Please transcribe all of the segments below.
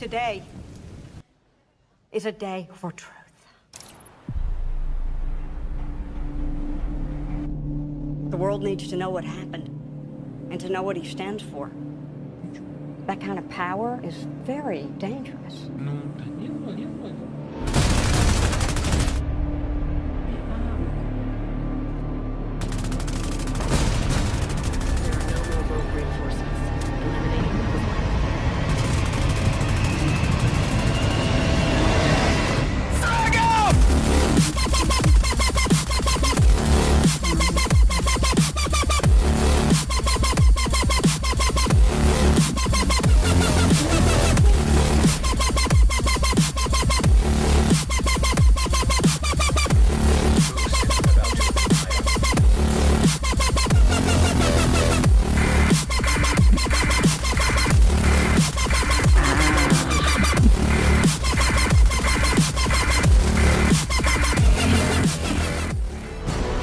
Today is a day for truth. The world needs to know what happened and to know what he stands for. That kind of power is very dangerous.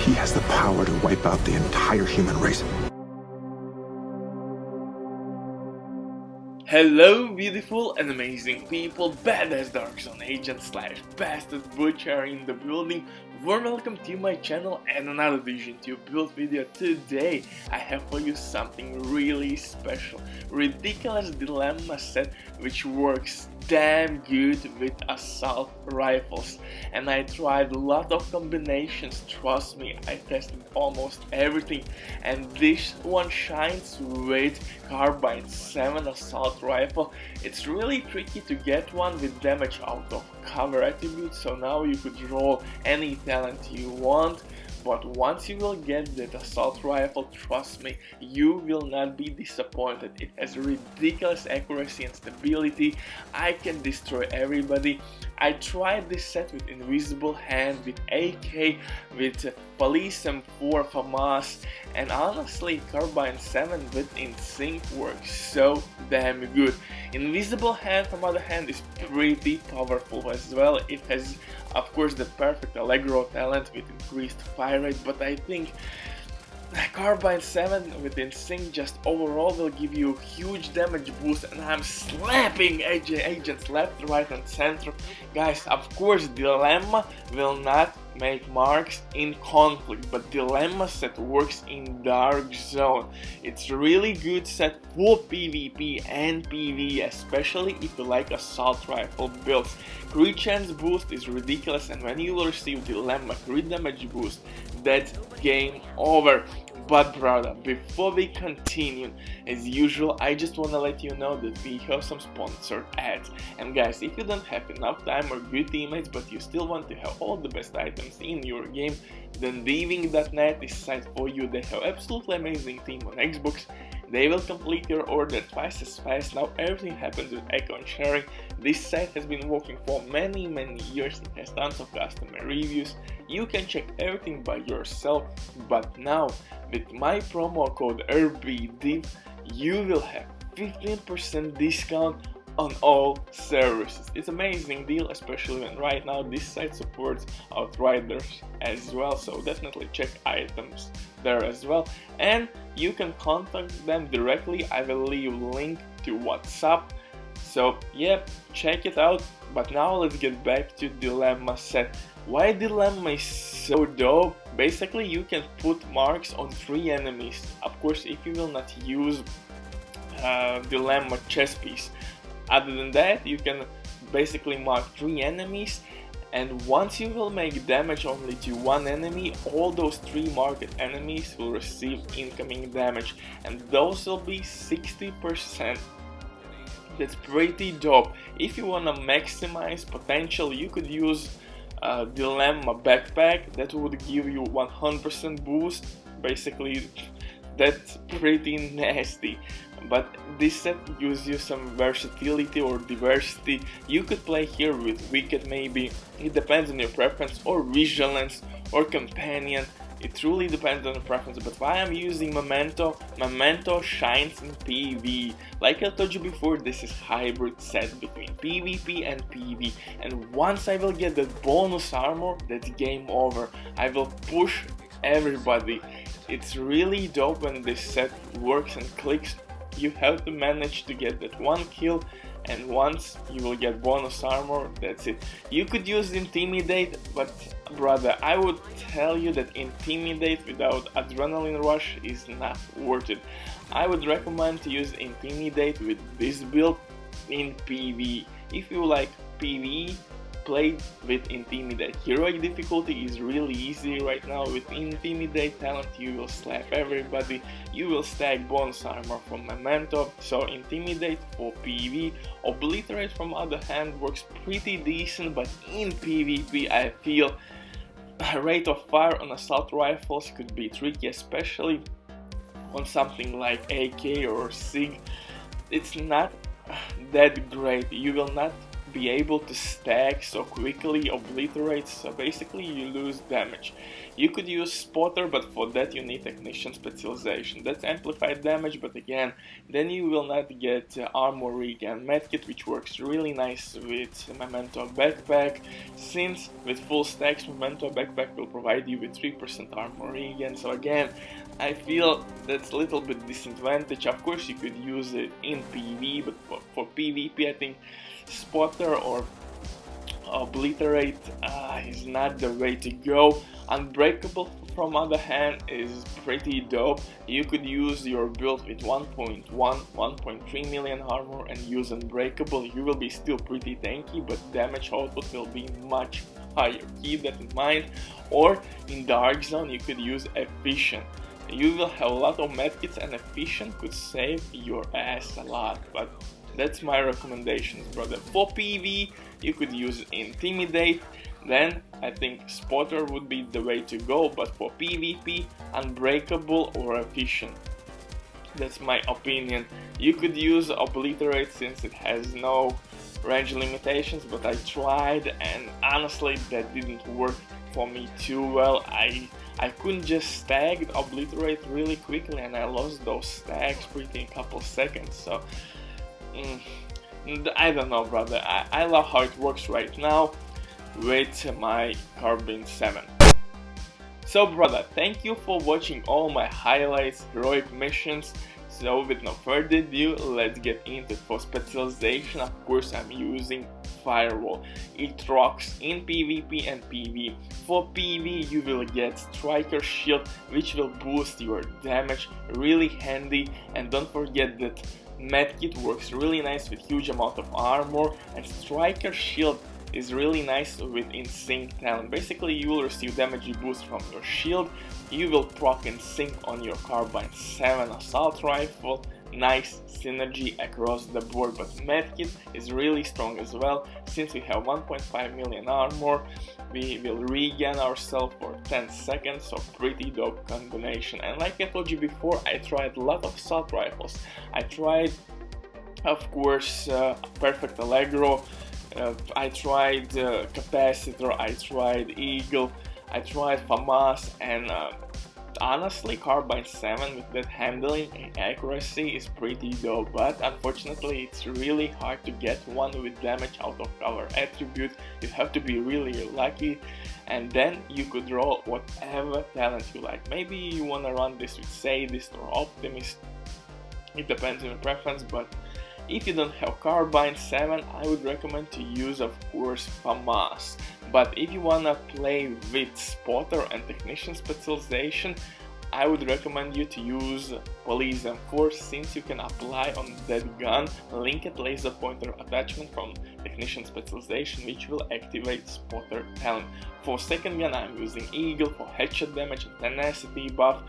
He has the power to wipe out the entire human race. Hello beautiful and amazing people, badass Darkzone agent slash bastard butcher in the building. Warm welcome to my channel and another Vision Tube build video. Today I have for you something really special, ridiculous dilemma set which works damn good with assault rifles, and I tried a lot of combinations. Trust me, I tested almost everything, and this one shines with Carbine 7 assault rifle. It's really tricky to get one with damage out of cover attributes, so now you could roll any talent you want. But once you will get that assault rifle, trust me, you will not be disappointed. It has ridiculous accuracy and stability. I can destroy everybody. I tried this set with Invisible Hand, with AK, with Police M4 FAMAS, and honestly Carbine 7 with InSync works so damn good. Invisible Hand, on the other hand, is pretty powerful as well. It has of course the perfect Allegro talent with increased fire rate, but I think Carbine 7 with InSync just overall will give you a huge damage boost, and I'm slapping agents left, right and center. Guys, of course Dilemma will not make marks in conflict, but Dilemma set works in Dark Zone. It's really good set for PvP and PvE, especially if you like assault rifle builds. Crit chance boost is ridiculous, and when you will receive Dilemma crit damage boost, that's game over. But brother, before we continue, as usual, I just wanna let you know that we have some sponsored ads. And guys, if you don't have enough time or good teammates, but you still want to have all the best items in your game, then Diving.net is site for you. They have absolutely amazing team on Xbox. They will complete your order twice as fast. Now everything happens with account sharing. This site has been working for many years. It has tons of customer reviews. You can check everything by yourself, but now with my promo code RBDIV, you will have 15% discount on all services. It's an amazing deal, especially when right now this site supports Outriders as well, so definitely check items there as well, and you can contact them directly. I will leave a link to WhatsApp, so yeah, check it out. But now let's get back to Dilemma set. Why Dilemma is so dope? Basically you can put marks on 3 enemies, of course if you will not use Dilemma chess piece. Other than that, you can basically mark 3 enemies, and once you will make damage only to 1 enemy, all those 3 marked enemies will receive incoming damage, and those will be 60%. That's pretty dope. If you wanna maximize potential, you could use Dilemma backpack. That would give you 100% boost. Basically, that's pretty nasty. But this set gives you some versatility or diversity. You could play here with Wicked maybe, it depends on your preference, or Vigilance or Companion. It truly depends on the preference, but why I'm using Memento? Memento shines in PvE. Like I told you before, this is hybrid set between PvP and PvE, and once I will get that bonus armor, that's game over. I will push everybody. It's really dope when this set works and clicks. You have to manage to get that 1 kill and once you will get bonus armor, that's it. You could use Intimidate, but brother, I would tell you that Intimidate without Adrenaline Rush is not worth it. I would recommend to use Intimidate with this build in PvE. If you like PvE, play with Intimidate. Heroic difficulty is really easy right now. With Intimidate talent you will slap everybody, you will stack bonus armor from Memento, so Intimidate for PvE. Obliterate from other hand works pretty decent, but in PvP I feel rate of fire on assault rifles could be tricky, especially on something like AK or SIG. It's not that great. You will not be able to stack so quickly, obliterate, so basically you lose damage. You could use Spotter, but for that you need Technician Specialization. That's amplified damage, but again, then you will not get Armor Regen Medkit, which works really nice with Memento Backpack, since with full stacks Memento Backpack will provide you with 3% Armor Regen, so again, I feel that's a little bit disadvantage. Of course you could use it in PvE, but for PvP I think Spotter or Obliterate is not the way to go. Unbreakable from other hand is pretty dope. You could use your build with 1.3 million armor and use Unbreakable. You will be still pretty tanky, but damage output will be much higher. Keep that in mind. Or in Dark Zone you could use Efficient. You will have a lot of medkits and Efficient could save your ass a lot, but that's my recommendations, brother. For PvE you could use Intimidate, then I think Spotter would be the way to go, but for PvP, Unbreakable or Efficient. That's my opinion. You could use Obliterate since it has no range limitations, but I tried and honestly that didn't work for me too well. I couldn't just stack Obliterate really quickly and I lost those stacks pretty in a couple seconds, so I don't know, brother. I love how it works right now with my Carbine 7. So brother, thank you for watching all my highlights, heroic missions. So with no further ado, let's get into it. For Specialization, of course I'm using Firewall. It rocks in PvP and PvE. For PvE you will get Striker Shield, which will boost your damage, really handy, and don't forget that Medkit works really nice with huge amount of armor, and Striker Shield is really nice with In-Sync talent. Basically you will receive damage boost from your shield, you will proc In-Sync on your Carbine 7 assault rifle, nice synergy across the board. But Medkit is really strong as well, since we have 1.5 million armor, we will regen ourselves for 10 seconds, so pretty dope combination. And like I told you before, I tried a lot of assault rifles. I tried, of course, Perfect Allegro, I tried Capacitor, I tried Eagle, I tried FAMAS, and honestly Carbine 7 with that handling and accuracy is pretty dope, but unfortunately it's really hard to get one with damage out of cover attribute. You have to be really lucky, and then you could roll whatever talent you like. Maybe you wanna run this with Sadist or Optimist, it depends on your preference, but if you don't have Carbine 7, I would recommend to use, of course, FAMAS. But if you wanna play with Spotter and Technician Specialization, I would recommend you to use Police M4, since you can apply on that gun linked laser pointer attachment from Technician Specialization, which will activate Spotter talent. For second gun I'm using Eagle for headshot damage and tenacity buff.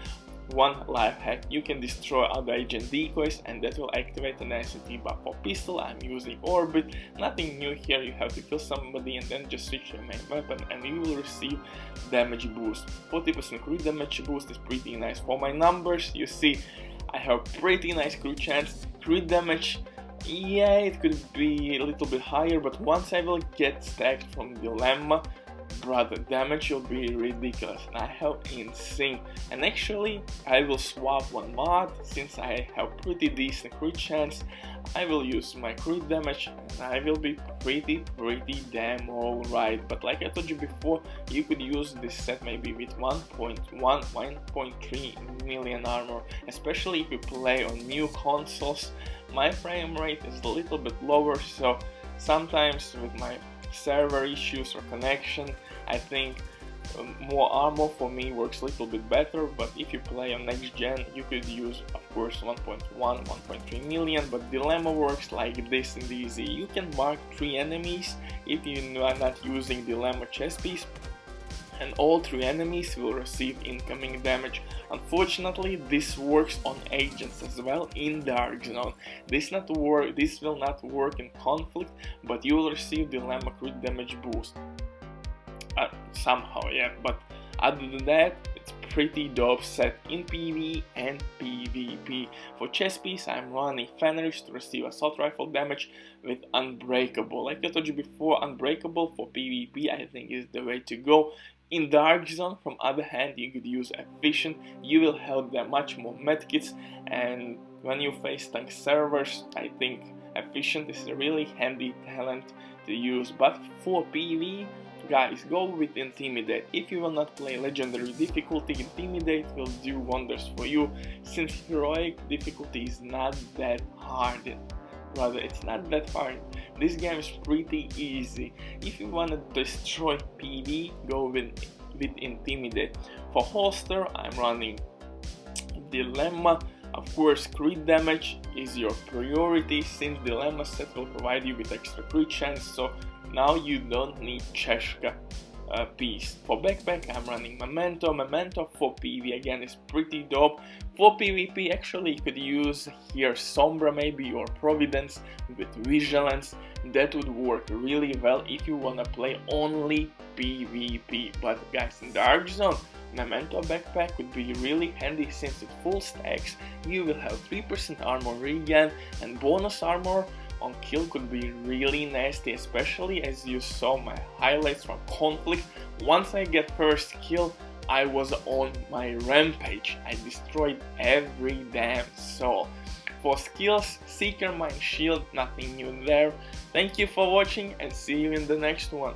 One life hack, you can destroy other agent decoys and that will activate tenacity buff. For pistol I'm using Orbit, nothing new here, you have to kill somebody and then just switch your main weapon and you will receive damage boost. 40% crit damage boost is pretty nice. For my numbers, you see I have pretty nice crit chance. Crit damage, yeah, it could be a little bit higher, but once I will get stacked from Dilemma, brother, damage will be ridiculous, and I have insane. And actually I will swap one mod. Since I have pretty decent crit chance, I will use my crit damage and I will be pretty damn alright. But like I told you before, you could use this set maybe with 1.3 million armor, especially if you play on new consoles. My frame rate is a little bit lower, so sometimes with my server issues or connection, I think more armor for me works a little bit better. But if you play on next gen, you could use of course 1.3 million, but dilemma works like this in DZ. You can mark 3 enemies if you are not using dilemma chest piece, and all 3 enemies will receive incoming damage. Unfortunately, this works on agents as well in Dark Zone. This will not work in conflict, but you will receive dilemma crit damage boost. Somehow, yeah, but other than that, it's pretty dope set in PvE and PvP. For chest piece, I'm running Fenris to receive assault rifle damage with Unbreakable. Like I told you before, Unbreakable for PvP I think is the way to go. In Dark Zone, from other hand, you could use Efficient. You will have them much more medkits, and when you face tank servers, I think Efficient is a really handy talent to use. But for PvE, guys, go with Intimidate. If you will not play legendary difficulty, Intimidate will do wonders for you, since heroic difficulty is not that hard. Rather, it's not that hard. This game is pretty easy. If you want to destroy PvE, go with Intimidate. For holster, I'm running Dilemma. Of course, crit damage is your priority, since Dilemma set will provide you with extra crit chance, so now you don't need Cheshka piece. For backpack, I'm running Memento. Memento for PvE again is pretty dope. For PvP, actually you could use here Sombra maybe or Providence with Vigilance. That would work really well if you wanna play only PvP. But guys, in Dark Zone, Memento backpack would be really handy, since with full stacks you will have 3% armor regen, and bonus armor on kill could be really nasty, especially as you saw my highlights from conflict. Once I get first kill, I was on my rampage. I destroyed every damn soul. For skills, Seeker Mind Shield, nothing new there. Thank you for watching and see you in the next one.